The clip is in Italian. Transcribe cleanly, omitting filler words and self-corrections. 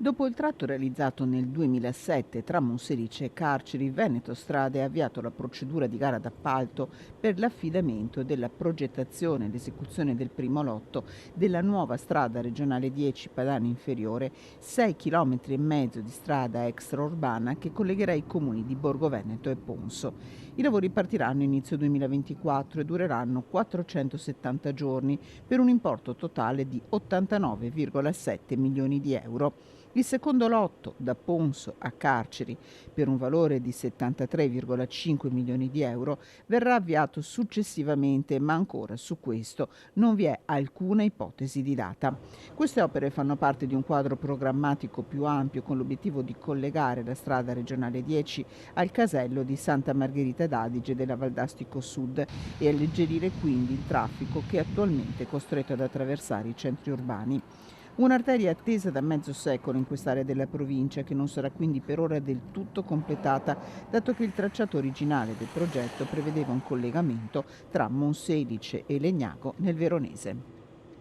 Dopo il tratto realizzato nel 2007 tra Monselice e Carceri, Veneto Strade ha avviato la procedura di gara d'appalto per l'affidamento della progettazione ed esecuzione del primo lotto della nuova strada regionale 10 Padana Inferiore, 6,5 km di strada extraurbana che collegherà i comuni di Borgo Veneto e Ponso. I lavori partiranno inizio 2024 e dureranno 470 giorni per un importo totale di 89,7 milioni di euro. Il secondo lotto, da Ponso a Carceri, per un valore di 73,5 milioni di euro, verrà avviato successivamente, ma ancora su questo non vi è alcuna ipotesi di data. Queste opere fanno parte di un quadro programmatico più ampio con l'obiettivo di collegare la strada regionale 10 al casello di Santa Margherita d'Adige della Valdastico Sud e alleggerire quindi il traffico che è attualmente costretto ad attraversare i centri urbani. Un'arteria attesa da mezzo secolo in quest'area della provincia che non sarà quindi per ora del tutto completata, dato che il tracciato originale del progetto prevedeva un collegamento tra Monselice e Legnago nel Veronese.